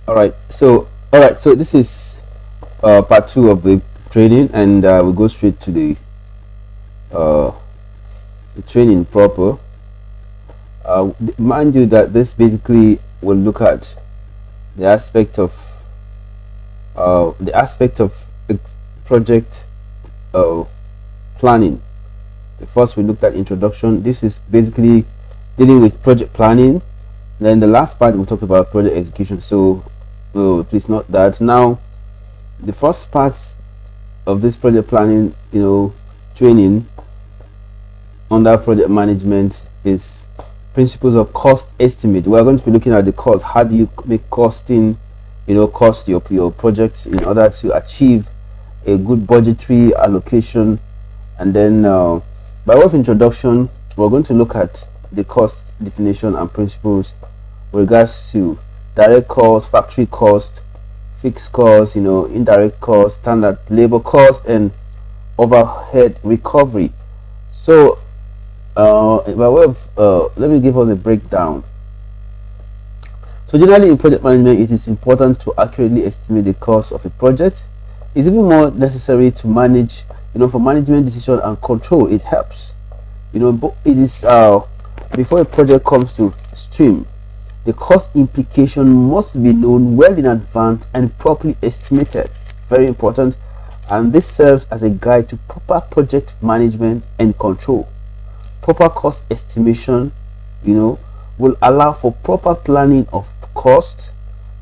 All right, so this is part two of the training, and we go straight to uh, the training proper. Mind you that this basically will look at the aspect of the aspect of project uh, planning. First, we looked at introduction. This is basically dealing with project planning. Then the last part we talked about project execution. So please note that now the first part of this project planning, training under project management is principles of cost estimate. We are going to be looking at the cost. How do you make costing, cost your projects in order to achieve a good budgetary allocation. And then by way of introduction, we're going to look at the cost definition and principles with regards to direct cost, factory cost, fixed cost, indirect cost, standard labor cost, and overhead recovery. So by way of let me give us a breakdown. So generally in project management, it is important to accurately estimate the cost of a project. It's even more necessary to manage, for management decision and control. It helps, but it is before a project comes to stream, the cost implication must be known well in advance and properly estimated. Very important. And this serves as a guide to proper project management and control. Proper cost estimation, will allow for proper planning of cost,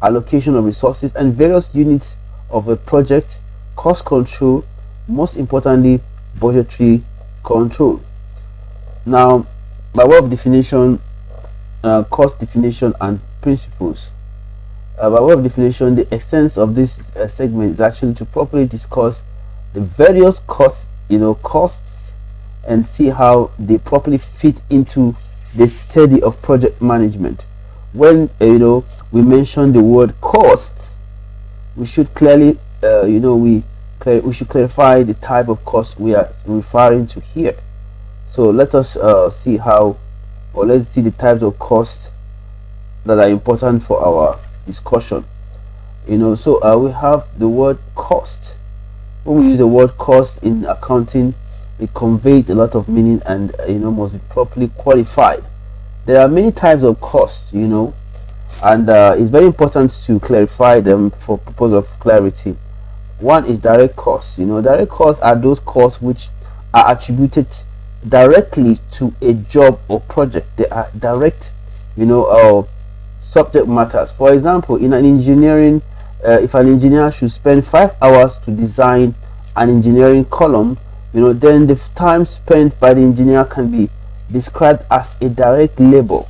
allocation of resources, and various units of a project, cost control, most importantly, budgetary control. Now, by way of definition, cost definition and principles. By way of definition, the essence of this segment is actually to properly discuss the various costs and see how they properly fit into the study of project management. When we mention the word costs, we should clearly we should clarify the type of cost we are referring to here. So let us see how, or let's see the types of costs that are important for our discussion. So we have the word cost. When we use the word cost in accounting, it conveys a lot of meaning and must be properly qualified. There are many types of costs, and it's very important to clarify them for purpose of clarity. One is direct costs. Direct costs are those costs which are attributed directly to a job or project. They are direct, subject matters. For example, in an engineering, if an engineer should spend 5 hours to design an engineering column, then the time spent by the engineer can be described as a direct labor,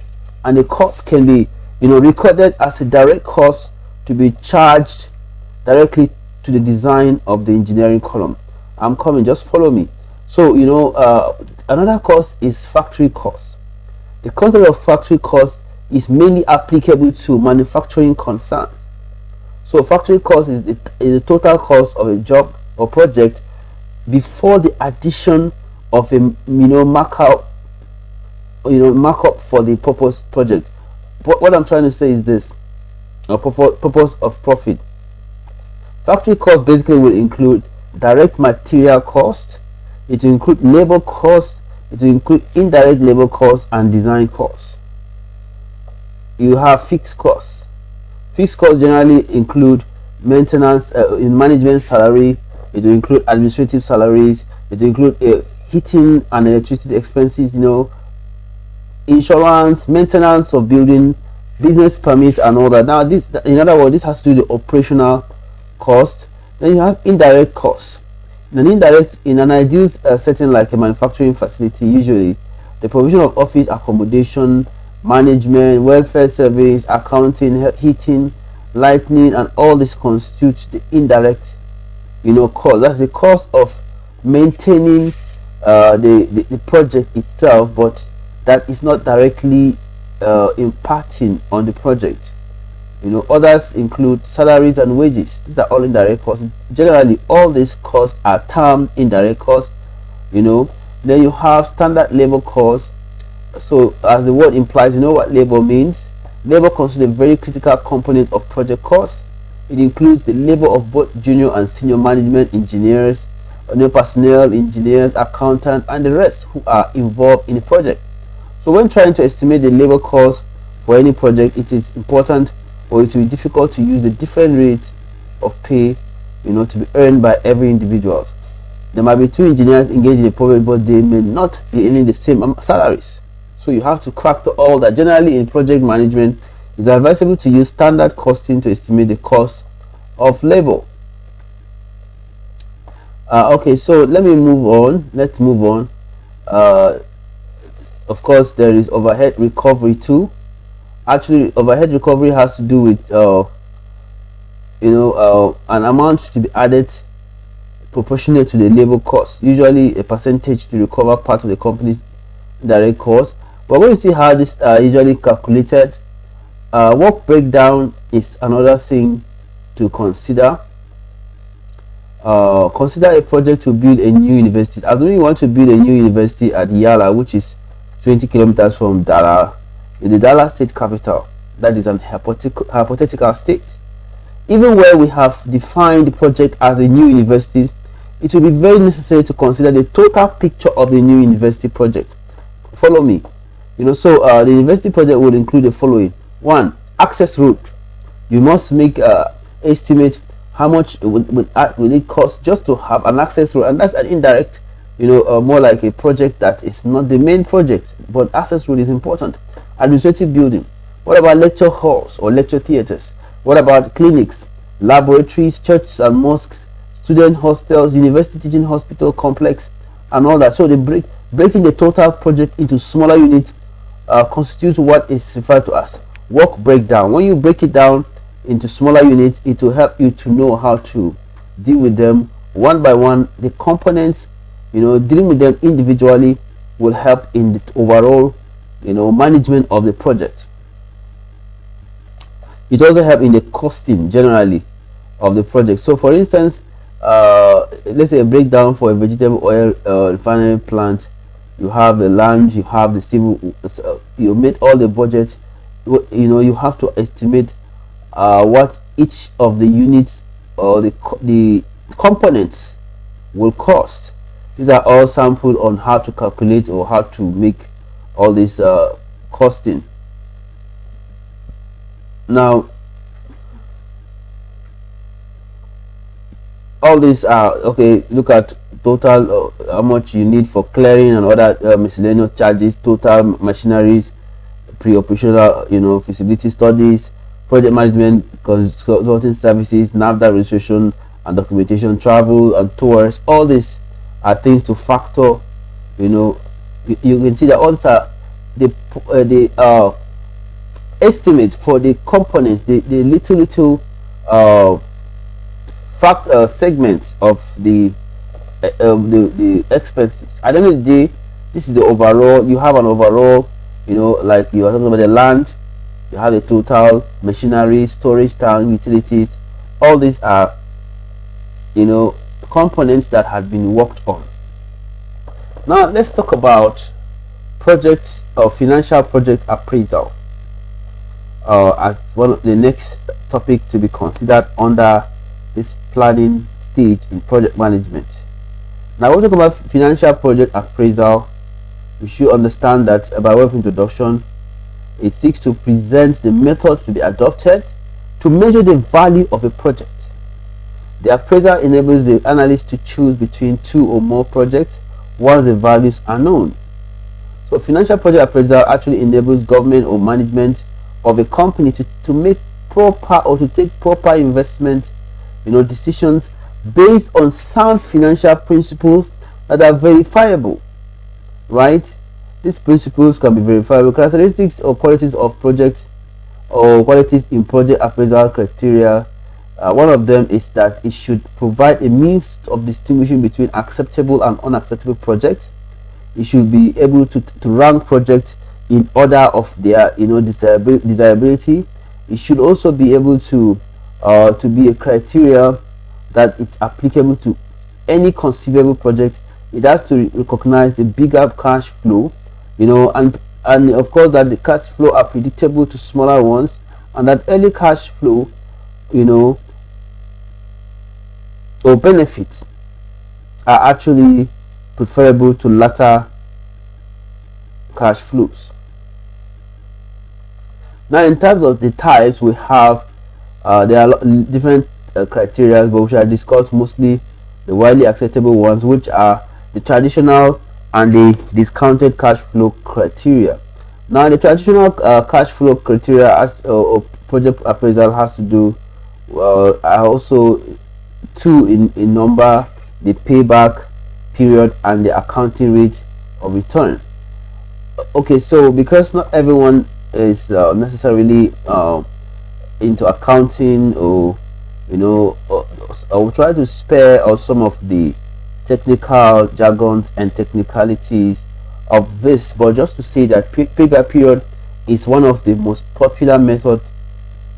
and the cost can be, recorded as a direct cost to be charged directly to the design of the engineering column. I'm coming, just follow me. So another cost is factory cost. The concept of factory cost is mainly applicable to manufacturing concerns. So factory cost is the total cost of a job or project before the addition of a markup for the purpose project. What I'm trying to say is this: purpose of profit. Factory cost basically will include direct material cost, it will include labor cost, it will include indirect labor cost and design costs. You have fixed costs. Fixed costs generally include maintenance, in management salary, it will include administrative salaries, it will include heating and electricity expenses, insurance, maintenance of building, business permits and all that. Now this, in other words, this has to do with the operational cost. Then you have indirect costs. In an ideal setting like a manufacturing facility, usually the provision of office accommodation, management, welfare service, accounting, heating, lighting, and all this constitutes the indirect cost. That's the cost of maintaining the project itself, but that is not directly impacting on the project. Others include salaries and wages. These are all indirect costs. Generally, all these costs are termed indirect costs. Then you have standard labor costs. So, as the word implies, you know what labor means. Labor constitutes a very critical component of project cost. It includes the labor of both junior and senior management engineers, personnel, engineers, accountants, and the rest who are involved in the project. So when trying to estimate the labor cost for any project, it is important, or it will be difficult to use the different rates of pay, to be earned by every individual. There might be two engineers engaged in a project, but they may not be earning the same salaries. So you have to factor all that. Generally, in project management, it's advisable to use standard costing to estimate the cost of labor. Okay, so let me move on. Let's move on. Of course, there is overhead recovery too. Actually, overhead recovery has to do with an amount to be added proportionate to the labor cost, usually a percentage to recover part of the company's direct cost. We're going to see how this are usually calculated. Work breakdown is another thing to consider. Consider a project to build a new university. Assuming you want to build a new university at Yala, which is 20 kilometers from Dallas, in the Dallas state capital. That is an hypothetical state. Even where we have defined the project as a new university, it will be very necessary to consider the total picture of the new university project. Follow me. The university project will include the following. 1. Access road. You must make estimate how much will it cost just to have an access road, and that's an indirect, more like a project that is not the main project, but access road is important. Administrative building. What about lecture halls or lecture theaters? What about clinics, laboratories, churches and mosques, student hostels, university teaching hospital complex, and all that? So breaking the total project into smaller units constitutes what is referred to as work breakdown. When you break it down into smaller units, it will help you to know how to deal with them one by one. The components, dealing with them individually will help in the overall, management of the project. It also helps in the costing generally of the project. So for instance, let's say a breakdown for a vegetable oil refinery plant. You have the land, you have the civil, you made all the budget. You have to estimate what each of the units or the components will cost. These are all sampled on how to calculate or how to make all this costing. Now, all these are okay. Look at total how much you need for clearing and other miscellaneous charges, total machineries, pre-operational feasibility studies, project management, consulting services, NAFDA registration and documentation, travel and tours. All these are things to factor. You can see that all these are the estimate for the components, the little segments of the expenses. At the end of the day, this is the overall. You have an overall, like you are talking about the land, you have the total machinery, storage tank, utilities. All these are components that have been worked on. Now let's talk about projects or financial project appraisal as one of the next topic to be considered under this planning stage in project management. Now when we talk about financial project appraisal, we should understand that by way of introduction, it seeks to present the method to be adopted to measure the value of a project. The appraisal enables the analyst to choose between two or more projects once the values are known. So financial project appraisal actually enables government or management of a company to make proper or to take proper investment decisions based on sound financial principles that are verifiable, right? These principles can be verifiable. Characteristics or qualities of projects or qualities in project appraisal criteria. One of them is that it should provide a means of distinguishing between acceptable and unacceptable projects. It should be able to rank projects in order of their desirability. It should also be able to be a criteria that it's applicable to any conceivable project. It has to recognize the bigger cash flow, and and of course that the cash flow are predictable to smaller ones, and that early cash flow, you know, or benefits are actually preferable to latter cash flows. Now, in terms of the types, we have there are different criteria, but we shall discuss mostly the widely acceptable ones, which are the traditional and the discounted cash flow criteria. Now, the traditional cash flow criteria or project appraisal has to do are also two in number: the payback period and the accounting rate of return. Okay, so because not everyone is necessarily into accounting, or I will try to spare us some of the technical jargons and technicalities of this, but just to say that payback period is one of the most popular methods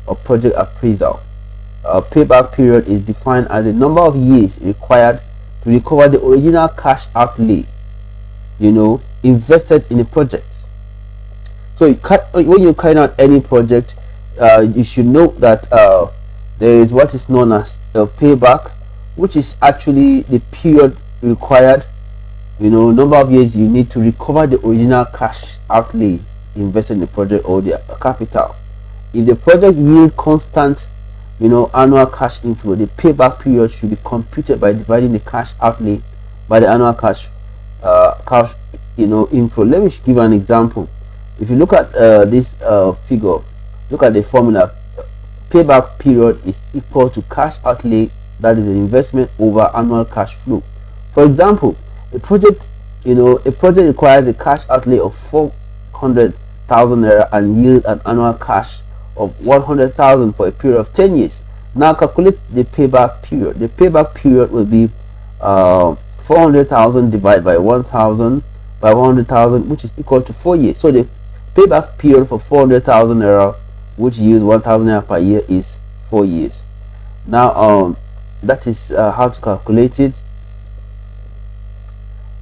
of project appraisal. Payback period is defined as the number of years required to recover the original cash outlay invested in a project. So when you carry out any project, you should know that there is what is known as a payback, which is actually the period required, number of years you need to recover the original cash outlay invested in the project or the capital. If the project yield constant annual cash inflow, the payback period should be computed by dividing the cash outlay by the annual cash inflow. Let me give an example. If you look at this figure, look at the formula. Payback period is equal to cash outlay, that is an investment, over annual cash flow. For example, a project requires a cash outlay of 400,000 naira and yield an annual cash of 100,000 for a period of 10 years. Now calculate the payback period. The payback period will be 400,000 divided by 1,000 by 100,000, which is equal to 4 years. So the payback period for 400,000 naira, which yields 1,000 naira per year, is 4 years. Now that is how to calculate it.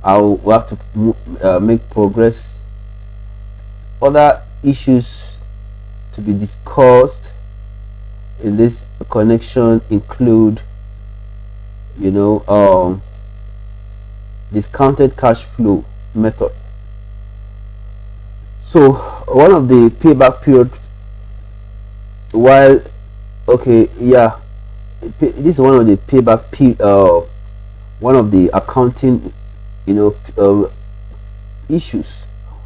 I'll have to make progress. Other issues to be discussed in this connection include discounted cash flow method. So one of the payback period, while this is one of the payback one of the accounting issues.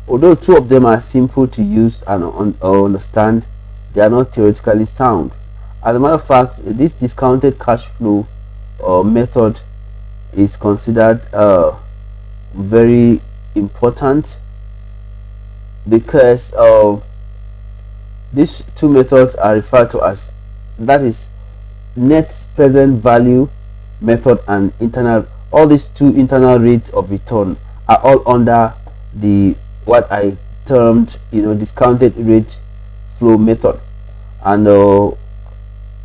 Although two of them are simple to use and understand, they are not theoretically sound. As a matter of fact, this discounted cash flow method is considered very important because these two methods are referred to as, that is, net present value method and internal. All these two internal rates of return are all under the what I termed discounted rate flow method, and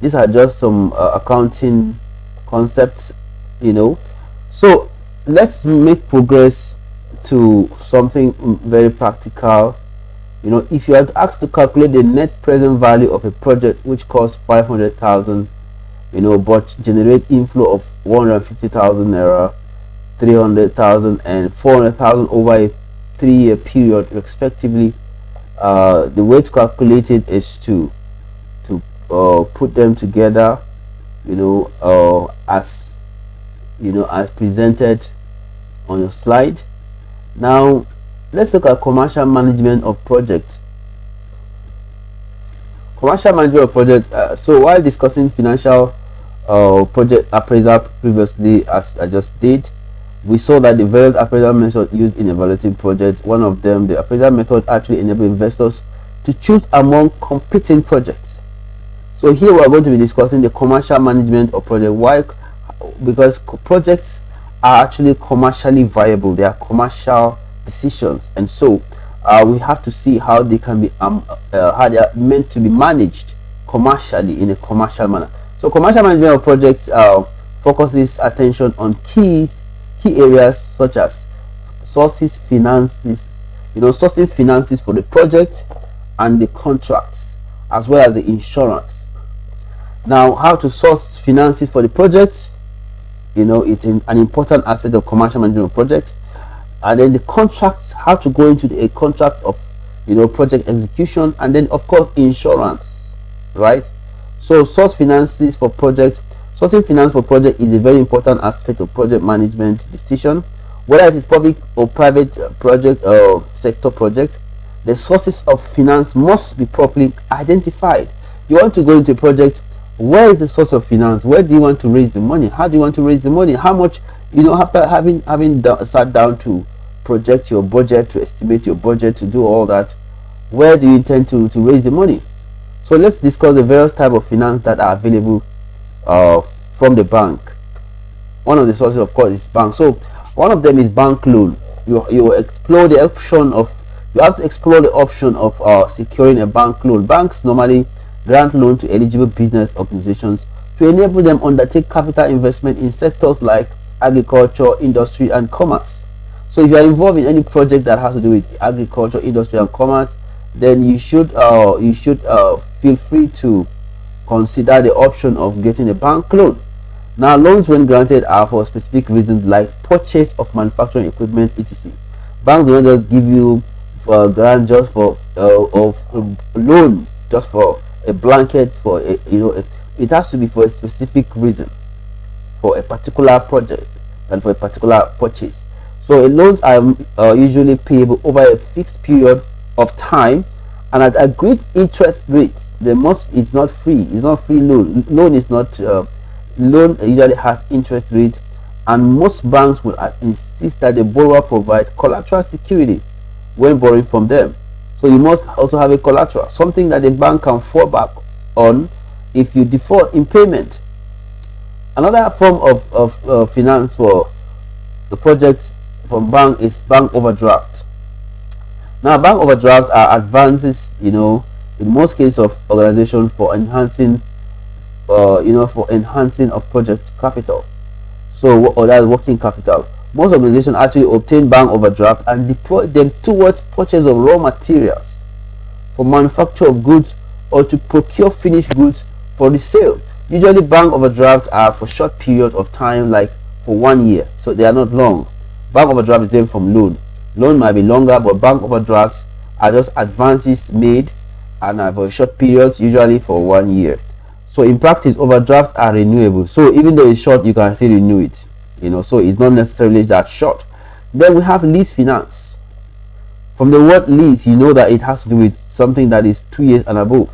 these are just some accounting concepts. So let's make progress to something very practical. If you are asked to calculate the net present value of a project which costs 500,000, but generate inflow of 150,000 naira, 300,000 and 400,000 over a 3-year period respectively, the way to calculate it is to put them together, as presented on your slide. Now let's look at commercial management of projects. Commercial management of projects. So while discussing financial project appraisal previously, as I just did, we saw that the various appraisal methods used in evaluating projects, one of them, the appraisal method, actually enable investors to choose among competing projects. So here we are going to be discussing the commercial management of project. Why? Because projects are actually commercially viable. They are commercial decisions, and so we have to see how they can be how they are meant to be managed commercially in a commercial manner. So commercial management of projects focuses attention on key areas such as sources, finances, sourcing finances for the project and the contracts, as well as the insurance. Now, how to source finances for the project, it's an important aspect of commercial management of project. And then the contracts, how to go into a contract of project execution, and then of course insurance, right? So sourcing finance for project is a very important aspect of project management decision, whether it is public or private project or sector project. The sources of finance must be properly identified. You want to go into a project, where is the source of finance? Where do you want to raise the money? How do you want to raise the money? How much, after having sat down to project your budget, to estimate your budget, to do all that, where do you intend to raise the money? So let's discuss the various types of finance that are available from the bank. One of the sources, of course, is bank. So one of them is bank loan. You explore the option of you have to explore the option of securing a bank loan. Banks normally grant loan to eligible business organizations to enable them undertake capital investment in sectors like agriculture, industry, and commerce. So if you are involved in any project that has to do with agriculture, industry, and commerce, then you should feel free to consider the option of getting a bank loan. Now, loans when granted are for specific reasons like purchase of manufacturing equipment, etc. Banks do not just give you for a grant just for of loan just for a blanket for it has to be for a specific reason, for a particular project and for a particular purchase. So loans are usually payable over a fixed period of time and at agreed interest rates. It's not free. It's not free loan. Loan is not loan usually has interest rate, and most banks will insist that the borrower provide collateral security when borrowing from them. So you must also have a collateral, something that the bank can fall back on if you default in payment. Another form of finance for the project from bank is bank overdraft. Now, bank overdrafts are advances, in most cases of organization for enhancing, of project capital. So, or that is working capital. Most organizations actually obtain bank overdraft and deploy them towards purchase of raw materials for manufacture of goods or to procure finished goods for the sale. Usually, bank overdrafts are for short periods of time, like for 1 year, so they are not long. Bank overdraft is different from loan. Loan might be longer, but bank overdrafts are just advances made and are for short periods, usually for 1 year. So in practice, overdrafts are renewable. So even though it's short, you can still renew it. So it's not necessarily that short. Then we have lease finance. From the word lease, you know that it has to do with something that is 2 years and above.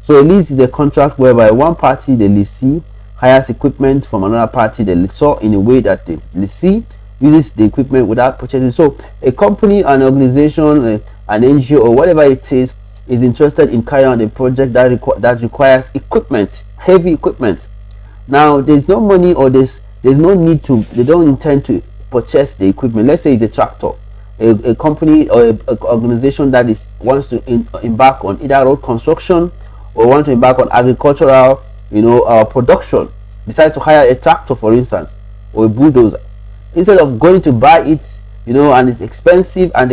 So a lease is a contract whereby one party, the lessee, hires equipment from another party, the lessor, in a way that the lessee uses the equipment without purchasing. So a company, an organization, an NGO, or whatever it is interested in carrying out a project that requires equipment, heavy equipment. Now there's no money, or there's no need to, they don't intend to purchase the equipment. Let's say it's a tractor. A company or an organization that wants to embark on either road construction or want to embark on agricultural production, decide to hire a tractor, for instance, or a bulldozer. Instead of going to buy it, and it's expensive, and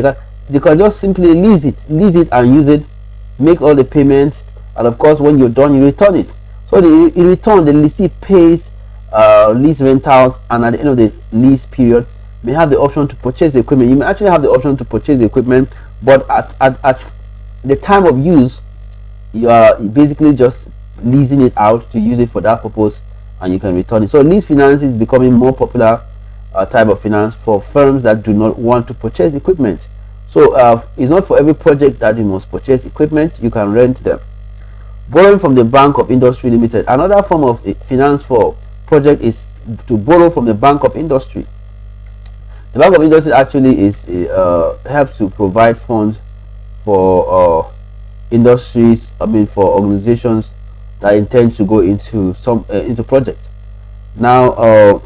they can just simply lease it and use it, make all the payments, and of course when you're done, you return it. So in return, the lessee pays lease rentals, and at the end of the lease period may have the option to purchase the equipment. You may actually have the option to purchase the equipment, but at the time of use, you are basically just leasing it out to use it for that purpose, and you can return it. So lease finance is becoming more popular type of finance for firms that do not want to purchase equipment. So it's not for every project that you must purchase equipment. You can rent them. Borrowing from the Bank of Industry Limited. Another form of finance for project is to borrow from the Bank of Industry. The Bank of Industry actually helps to provide funds for industries, for organizations that intend to go into into projects. Now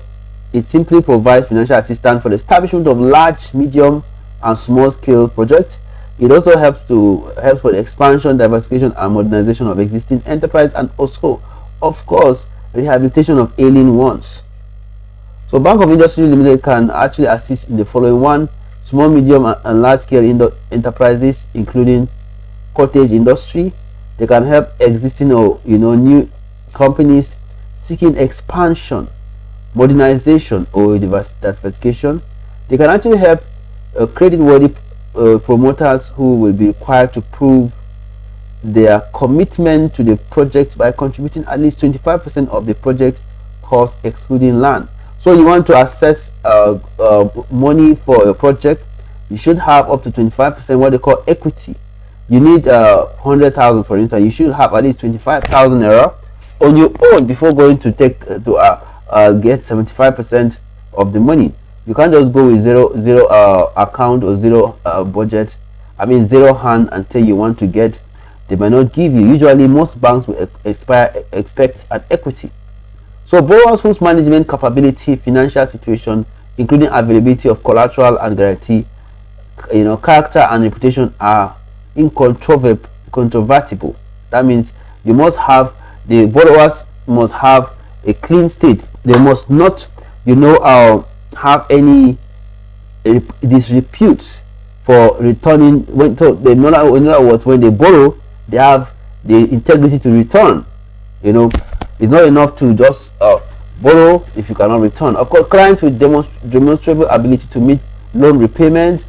it simply provides financial assistance for the establishment of large, medium, and small scale projects. It also helps for the expansion, diversification, and modernization of existing enterprise, and also, of course, rehabilitation of ailing ones. So Bank of Industry Limited can actually assist in the following: one, small, medium, and large scale enterprises, including cottage industry. They can help existing or new companies seeking expansion, modernization, or diversification. They can actually help credit-worthy promoters who will be required to prove their commitment to the project by contributing at least 25% of the project cost, excluding land. So you want to access money for a project, you should have up to 25% what they call equity. You need 100,000, for instance. You should have at least 25,000 naira on your own before going to get 75% of the money. You can't just go with zero account or zero budget. I mean zero hand until you want to get. They might not give you. Usually, most banks will expect an equity. So borrowers whose management capability, financial situation, including availability of collateral and guarantee, character and reputation are incontrovertible. That means the borrowers must have a clean state. They must not, have any disrepute for returning. In other words, when they borrow, they have the integrity to return. It's not enough to just borrow if you cannot return. Of course, clients with demonstrable ability to meet loan repayment,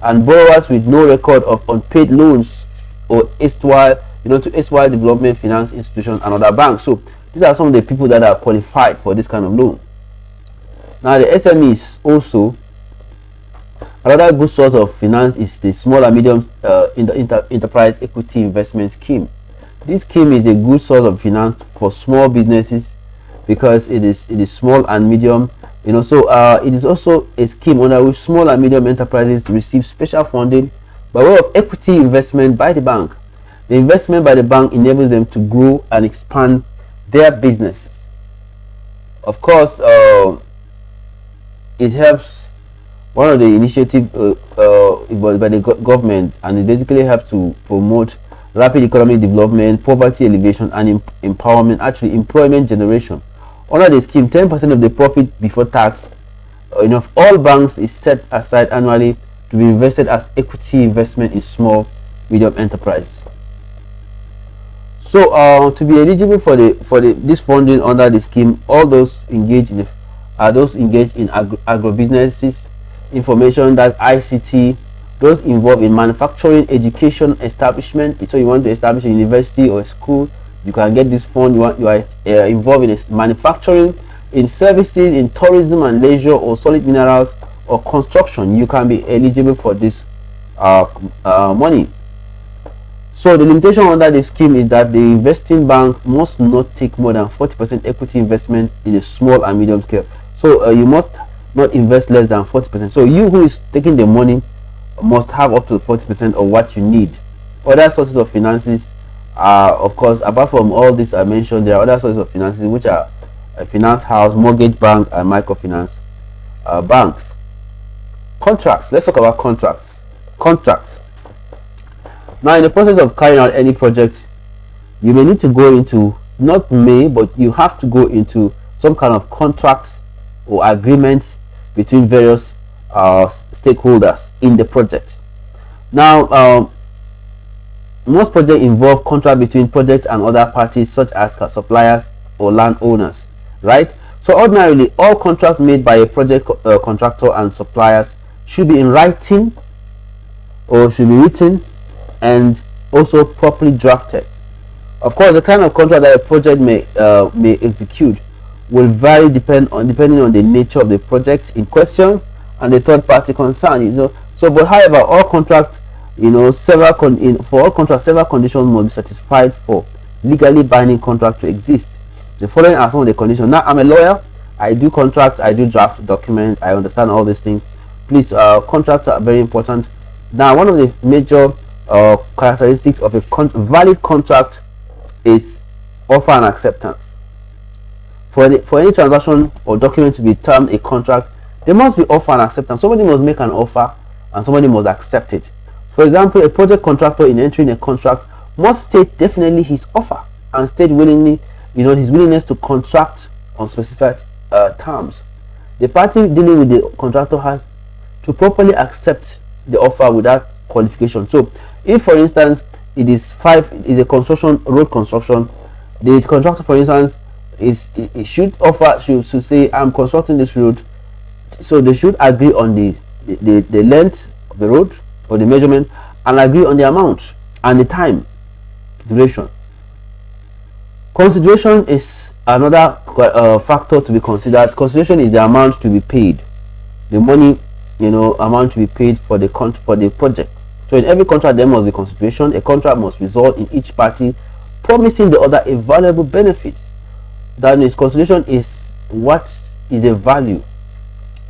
and borrowers with no record of unpaid loans or to erstwhile development finance institutions and other banks. So these are some of the people that are qualified for this kind of loan. Now the SMEs also, another good source of finance is the small and medium enterprise equity investment scheme. This scheme is a good source of finance for small businesses because it is small and medium. So it is also a scheme under which small and medium enterprises receive special funding by way of equity investment by the bank. The investment by the bank enables them to grow and expand their businesses. Of course, it helps. One of the initiatives by the government, and it basically helps to promote rapid economic development, poverty alleviation, and empowerment, actually employment generation. Under the scheme, 10% of the profit before tax of all banks is set aside annually to be invested as equity investment in small, medium enterprises. So, to be eligible for this funding under the scheme, all those engaged in agribusinesses, information, that's ICT, those involved in manufacturing, education establishment. So you want to establish a university or a school, you can get this fund. You are involved in manufacturing, in services, in tourism and leisure, or solid minerals or construction, you can be eligible for this money. So the limitation under the scheme is that the investing bank must not take more than 40% equity investment in a small and medium scale. So you must not invest less than 40%. So you who is taking the money must have up to 40% of what you need. Other sources of finances are, of course, apart from all this I mentioned, there are other sources of finances which are a finance house, mortgage bank, and microfinance banks. Contracts. Let's talk about contracts. Now, in the process of carrying out any project, you may need to go into, but you have to go into some kind of contracts or agreements between various stakeholders in the project. Now, most projects involve contract between projects and other parties such as suppliers or landowners, right? So ordinarily, all contracts made by a project contractor and suppliers should be in writing or should be written and also properly drafted. Of course, the kind of contract that a project may execute will vary depending on the nature of the project in question and the third party concerned. But however, all contracts, for all contracts, several conditions must be satisfied for legally binding contract to exist. The following are some of the conditions. Now, I'm a lawyer. I do contracts. I do draft documents. I understand all these things. Please, contracts are very important. Now, one of the major characteristics of a valid contract is offer and acceptance. For any transaction or document to be termed a contract, there must be offer and acceptance. Somebody must make an offer and somebody must accept it. For example, a project contractor in entering a contract must state definitely his offer and state willingly, his willingness to contract on specified terms. The party dealing with the contractor has to properly accept the offer without qualification. So if for instance it is a construction, road construction, the contractor for instance it should offer, should say I'm constructing this road, so they should agree on the length of the road or the measurement, and agree on the amount and the time duration. Consideration is another factor to be considered. Consideration is the amount to be paid, the money, amount to be paid for the project. So in every contract there must be consideration. A contract must result in each party promising the other a valuable benefit. That means consideration is what is the value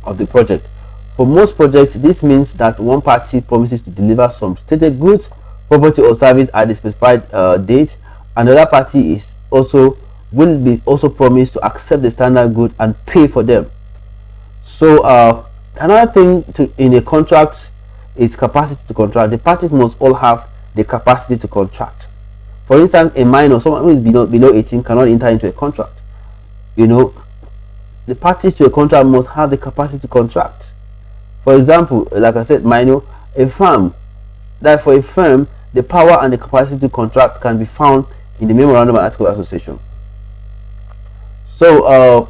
of the project. For most projects, this means that one party promises to deliver some stated goods, property or service at the specified date, and the other party will be also promised to accept the standard good and pay for them. So another thing in a contract is capacity to contract. The parties must all have the capacity to contract. For instance, a minor, someone who is below 18 cannot enter into a contract. The parties to a contract must have the capacity to contract. For example, like I said, minor, a firm. That for a firm, the power and the capacity to contract can be found in the memorandum and article of association. So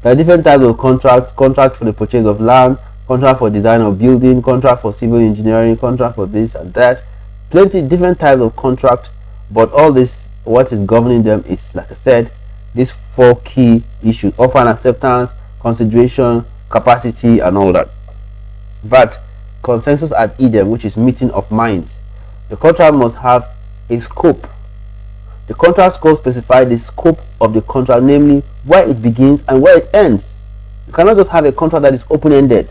there are different types of contract for the purchase of land, contract for design of building, contract for civil engineering, contract for this and that. Plenty different types of contract, but all this, what is governing them is, like I said, these four key issues: offer and acceptance, consideration, capacity, and all that. But consensus ad idem, which is meeting of minds. The contract must have a scope. The contract scope specifies the scope of the contract, namely where it begins and where it ends. You cannot just have a contract that is open-ended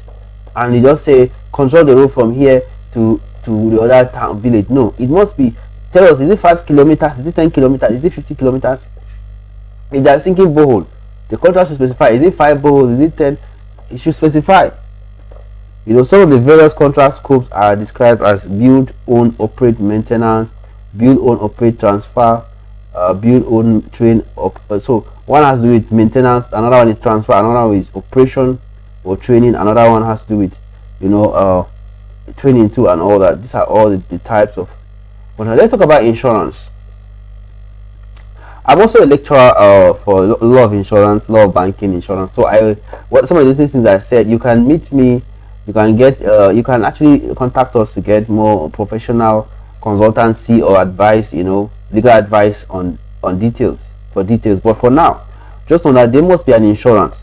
and you just say control the road from here to the other town, village. No, it must be, tell us, is it 5 kilometers, is it 10 kilometers, is it 50 kilometers? If they are sinking borehole, the contract should specify, is it 5 boreholes, is it 10? It should specify. Some of the various contract scopes are described as build, own, operate, maintenance, build, own, operate, transfer, build, own, train. So one has to do with maintenance, another one is transfer, another one is operation or training, another one has to do with training too, and all that. These are all the types of. But now let's talk about insurance. I'm also a lecturer for law of insurance, law of banking, insurance. So some of these things I said, you can meet me, you can get, you can actually contact us to get more professional consultancy or advice, legal advice on details. But for now, just know that there must be an insurance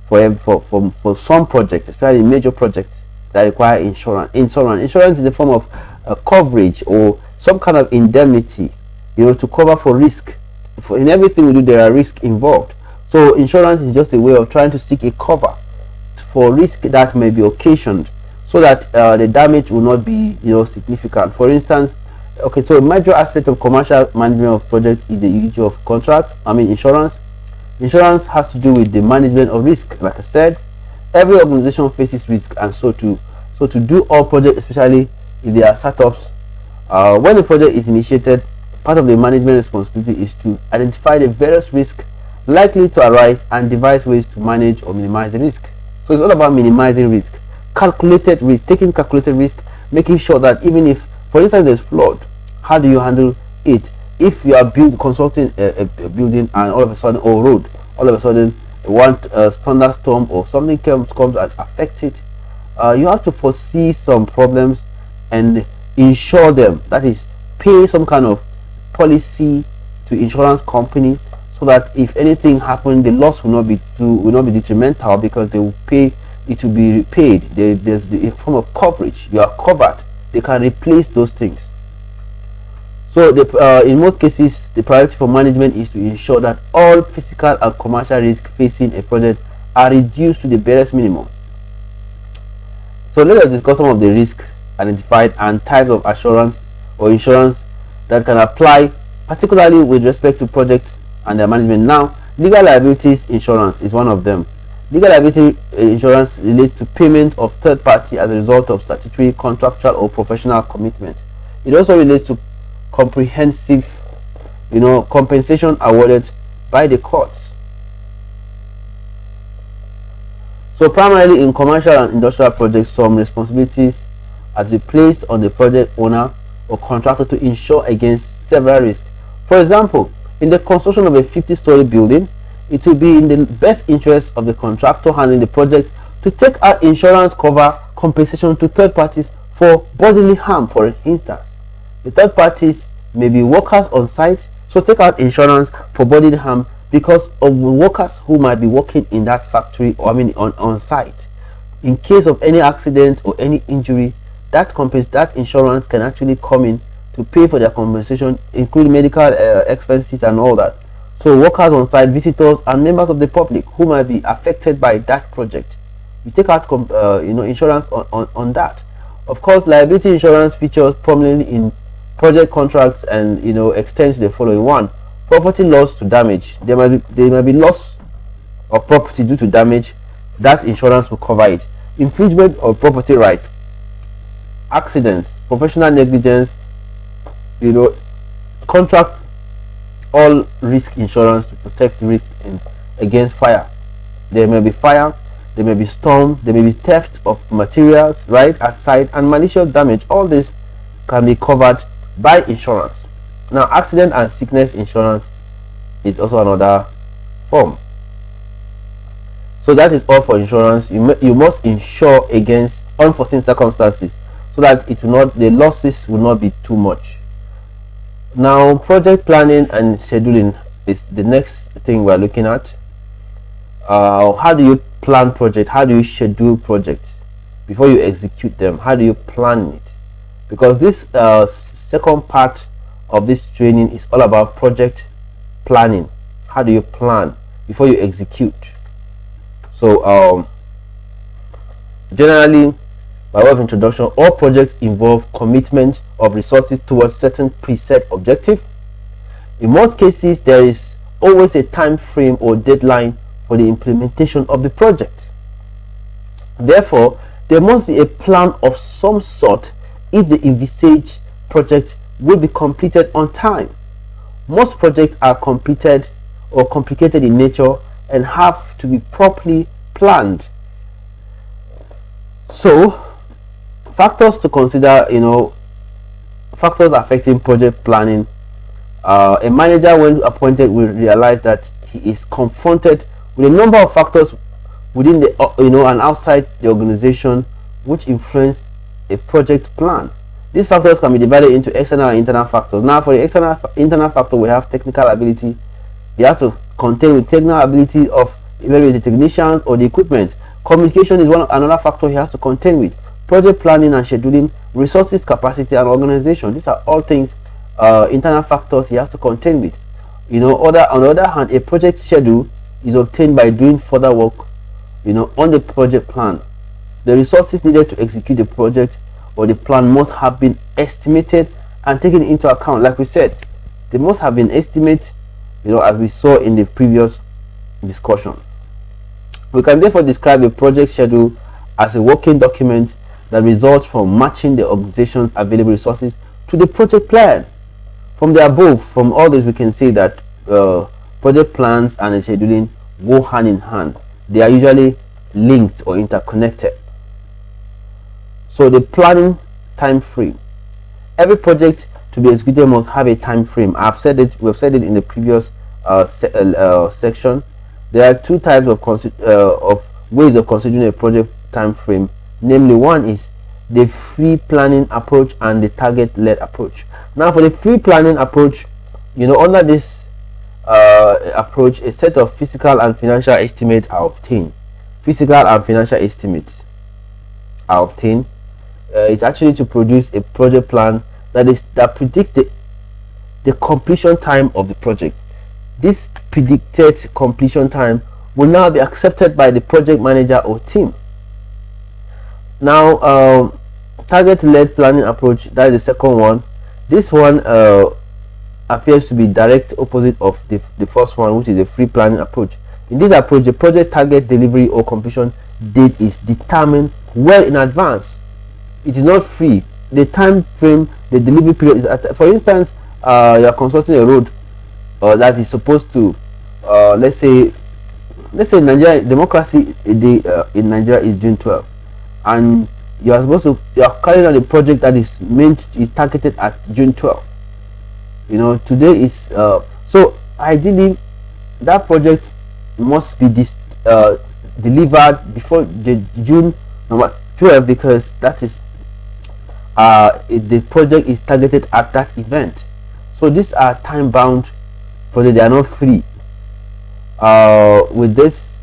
for some projects, especially major projects that require insurance. Insurance is a form of coverage or some kind of indemnity, to cover for risk. In everything we do, there are risks involved. So insurance is just a way of trying to seek a cover for risk that may be occasioned, so that the damage will not be significant. For instance, so a major aspect of commercial management of project is the issue of contracts. Insurance. Insurance has to do with the management of risk. Like I said, every organization faces risk, and so to do all projects, especially if they are startups, when the project is initiated, part of the management responsibility is to identify the various risks likely to arise and devise ways to manage or minimize the risk. So it's all about minimizing risk, calculated risk, taking calculated risk, making sure that even if, for instance, there's flood, how do you handle it? If you are constructing a building and all of a sudden, or road, all of a sudden one thunderstorm or something comes and affects it, you have to foresee some problems and insure them. That is, pay some kind of policy to insurance company, so that if anything happens, the loss will not be detrimental, because they will pay. It will be repaid. There's a form of coverage. You are covered. They can replace those things. So in most cases, the priority for management is to ensure that all physical and commercial risks facing a project are reduced to the barest minimum. So let us discuss some of the risks identified and types of assurance or insurance that can apply, particularly with respect to projects and their management. Now, legal liabilities insurance is one of them. Legal liability insurance relates to payment of third party as a result of statutory, contractual, or professional commitments. It also relates to comprehensive compensation awarded by the courts. So primarily in commercial and industrial projects, some responsibilities are to be placed on the project owner or contractor to ensure against several risks. For example, in the construction of a 50-story building, it will be in the best interest of the contractor handling the project to take out insurance cover compensation to third parties for bodily harm. For instance, the third parties may be workers on site, so take out insurance for bodily harm because of the workers who might be working in that factory, or on site. In case of any accident or any injury, that insurance can actually come in to pay for their compensation, including medical expenses and all that. So workers on site, visitors, and members of the public who might be affected by that project, you take out insurance on that. Of course, liability insurance features prominently in project contracts and extends to the following: one, property loss to damage. There might be loss of property due to damage. That insurance will cover it. Infringement of property rights, accidents, professional negligence, contract all risk insurance to protect risk against fire. There may be fire, there may be storm, there may be theft of materials right at site, and malicious damage. All this can be covered by insurance. Now, accident and sickness insurance is also another form. So that is all for insurance. You must insure against unforeseen circumstances so that the losses will not be too much. Now, project planning and scheduling is the next thing we're looking at. How do you plan project? How do you schedule projects before you execute them? How do you plan it? Because this second part of this training is all about project planning. How do you plan before you execute? So generally, by way of introduction, all projects involve commitment of resources towards certain preset objective. In most cases, there is always a time frame or deadline for the implementation of the project. Therefore, there must be a plan of some sort if the envisaged project will be completed on time. Most projects are completed or complicated in nature and have to be properly planned. So, factors to consider, factors affecting project planning. A manager, when appointed, will realize that he is confronted with a number of factors within the and outside the organization which influence a project plan. These factors can be divided into external and internal factors. Now, for the internal factor, we have technical ability. It has to contain with technical ability of maybe the technicians or the equipment. Communication is another factor he has to contend with. Project planning and scheduling, resources, capacity, and organization. These are all things, internal factors he has to contend with. On the other hand, a project schedule is obtained by doing further work, on the project plan. The resources needed to execute the project or the plan must have been estimated and taken into account. Like we said, they must have been estimated, as we saw in the previous discussion. We can therefore describe a project schedule as a working document that results from matching the organization's available resources to the project plan. From the above, from all this, we can say that project plans and scheduling go hand in hand. They are usually linked or interconnected. So the planning time frame. Every project to be executed must have a time frame. We've said it in the previous section. There are two types of ways of considering a project time frame. Namely, one is the free planning approach and the target-led approach. Now, for the free planning approach, under this approach, a set of physical and financial estimates are obtained. Physical and financial estimates are obtained. It's actually to produce a project plan that predicts the completion time of the project. This predicted completion time will now be accepted by the project manager or team. Now, target-led planning approach, that is the second one. This one appears to be direct opposite of the first one, which is the free planning approach. In this approach, the project target delivery or completion date is determined well in advance. It is not free. The time frame, the delivery period is for instance, you are constructing a road that is supposed to, let's say, let's say Nigeria democracy day in Nigeria is June 12th, and you are carrying out a project that is targeted at June 12th. Today is so ideally that project must be delivered before the June number 12, because that is the project is targeted at that event. So these are time bound projects, they are not free. With this,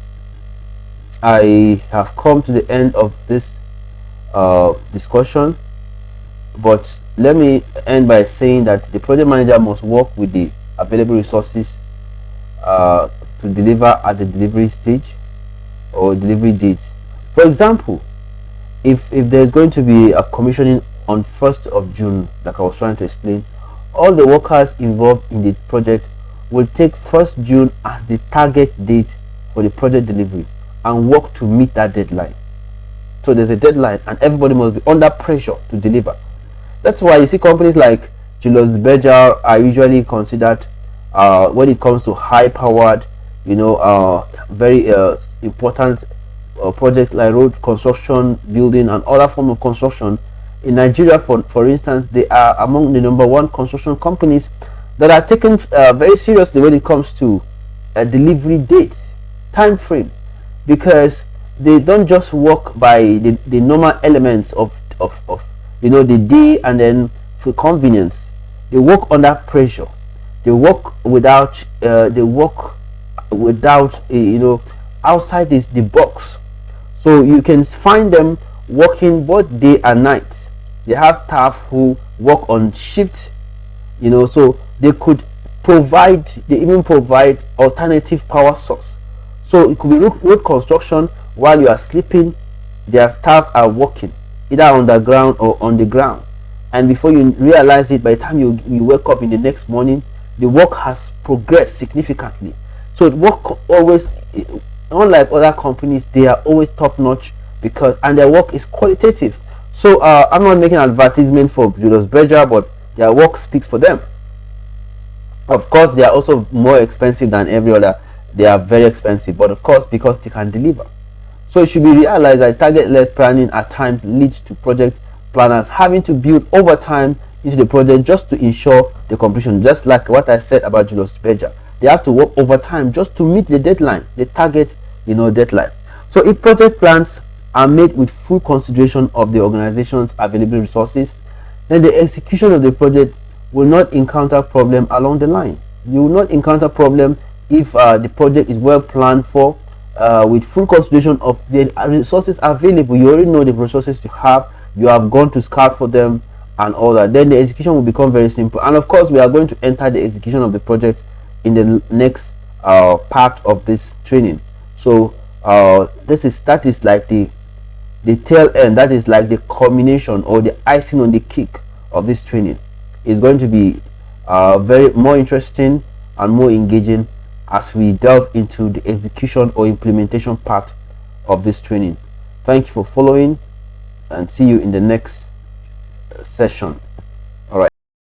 I have come to the end of this discussion, but let me end by saying that the project manager must work with the available resources to deliver at the delivery stage or delivery date. For example, if there's going to be a commissioning on 1st of June, like I was trying to explain, all the workers involved in the project will take 1st June as the target date for the project delivery and work to meet that deadline. So there's a deadline and everybody must be under pressure to deliver. That's why you see companies like Julius Berger are usually considered, when it comes to high powered, very important projects like road construction, building, and other form of construction in Nigeria. For instance, they are among the #1 construction companies that are taken very seriously when it comes to delivery dates, time frame, because they don't just work by the normal elements of the day and then for convenience. They work under pressure. They work without outside the box. So you can find them working both day and night. They have staff who work on shift, so they even provide alternative power source. So it could be road construction. While you are sleeping, their staff are working either on the ground or on the ground, and before you realize it, by the time you wake up in the next morning, the work has progressed significantly. So work always, unlike other companies, they are always top notch and their work is qualitative. So I'm not making an advertisement for Julius Berger, but their work speaks for them. Of course, they are also more expensive than every other. They are very expensive, but of course, because they can deliver. So it should be realized that target-led planning at times leads to project planners having to build overtime into the project just to ensure the completion. Just like what I said about Julius Berger, they have to work overtime just to meet the deadline, the target, deadline. So if project plans are made with full consideration of the organization's available resources, then the execution of the project will not encounter problem along the line. You will not encounter problem if the project is well planned for, with full consideration of the resources available. You already know the resources you have gone to scout for them and all that. Then the execution will become very simple. And of course, we are going to enter the execution of the project in the next part of this training. So that is like the tail end, that is like the culmination or the icing on the cake of this training. It's going to be very more interesting and more engaging as we delve into the execution or implementation part of this training. Thank you for following, and see you in the next session.